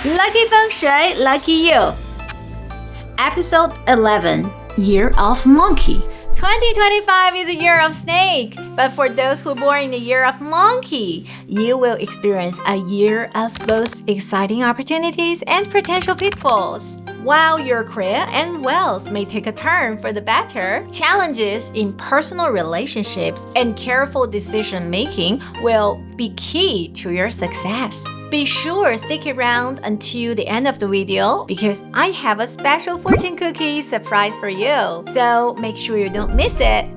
Lucky Feng Shui, lucky you. Episode 11, Year of Monkey. 2025 is a year of snake, but for those who are born in the year of monkey, you will experience a year of both exciting opportunities and potential pitfalls. While your career and wealth may take a turn for the better, challenges in personal relationships and careful decision making will be key to your success. Be sure to stick around until the end of the video because I have a special fortune cookie surprise for you. So make sure you don't miss it.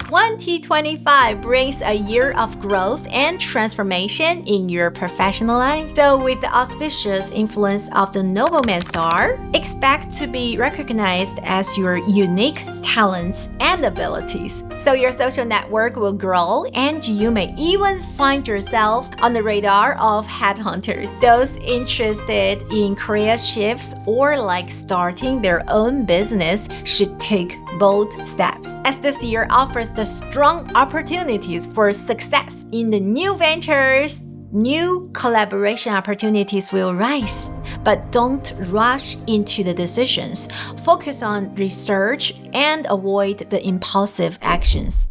2025 brings a year of growth and transformation in your professional life. So with the auspicious influence of the nobleman star, expect to be recognized as your unique talents and abilities. So your social network will grow and you may even find yourself on the radar of headhunters. Those interested in career shifts or like starting their own business should take bold steps, as this year offers the strong opportunities for success in the new ventures. New collaboration opportunities will rise, but don't rush into the decisions. Focus on research and avoid the impulsive actions.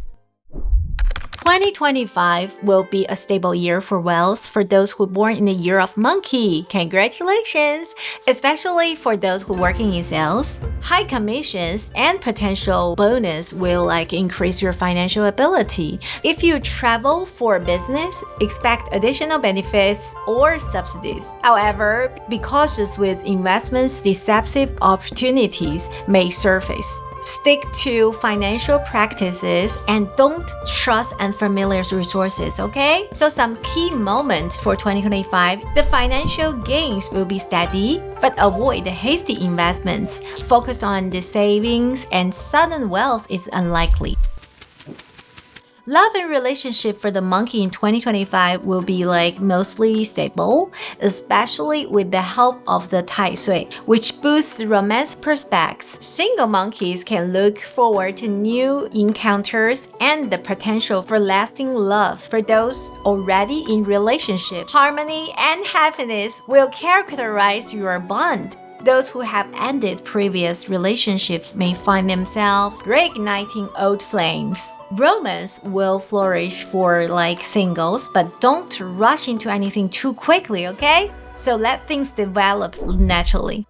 2025 will be a stable year for wealth for those who are born in the year of monkey. Congratulations! Especially for those who are working in sales. High commissions and potential bonus will increase your financial ability. If you travel for business, expect additional benefits or subsidies. However, be cautious with investments. Deceptive opportunities may surface. Stick to financial practices and don't trust unfamiliar resources, okay? So some key moments for 2025, the financial gains will be steady, but avoid the hasty investments. Focus on the savings and sudden wealth is unlikely. Love and relationship for the monkey in 2025 will be mostly stable, especially with the help of the Tai Sui, which boosts romance prospects. Single monkeys can look forward to new encounters and the potential for lasting love. For those already in relationship, harmony and happiness will characterize your bond. Those who have ended previous relationships may find themselves reigniting old flames. Romance will flourish for singles, but don't rush into anything too quickly, okay? So let things develop naturally.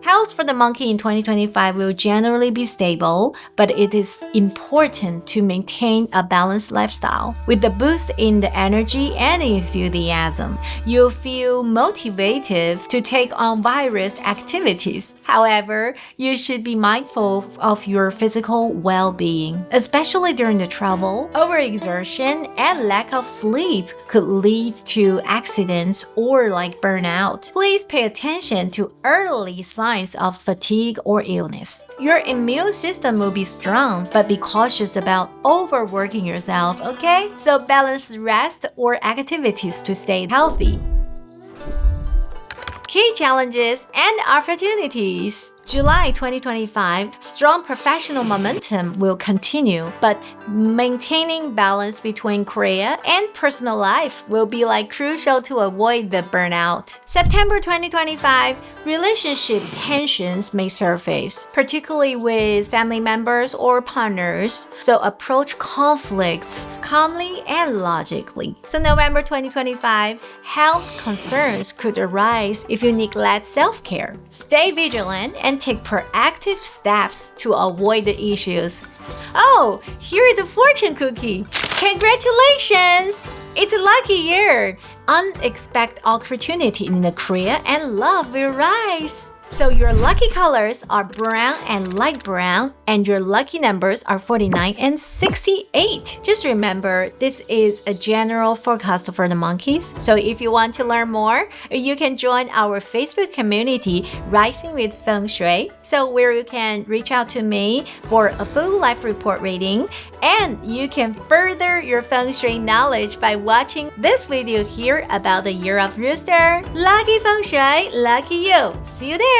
Health for the monkey in 2025 will generally be stable, but it is important to maintain a balanced lifestyle. With the boost in the energy and enthusiasm, you'll feel motivated to take on various activities. However, you should be mindful of your physical well-being, especially during the travel. Overexertion and lack of sleep could lead to accidents or burnout. Please pay attention to early signs of fatigue or illness. Your immune system will be strong, but be cautious about overworking yourself, okay? So balance rest or activities to stay healthy. Key challenges and opportunities. July 2025, strong professional momentum will continue, but maintaining balance between career and personal life will be crucial to avoid the burnout. September 2025, relationship tensions may surface, particularly with family members or partners, so approach conflicts calmly and logically. So November 2025, health concerns could arise if you neglect self-care. Stay vigilant and take proactive steps to avoid the issues. Oh, here is the fortune cookie. Congratulations! It's a lucky year. Unexpected opportunity in the career and love will rise. So your lucky colors are brown and light brown, and your lucky numbers are 49 and 68. Just remember, this is a general forecast for the monkeys. So if you want to learn more, you can join our Facebook community, Rising with Feng Shui, so where you can reach out to me for a full life report reading, and you can further your Feng Shui knowledge by watching this video here about the Year of Rooster. Lucky Feng Shui, lucky you. See you there!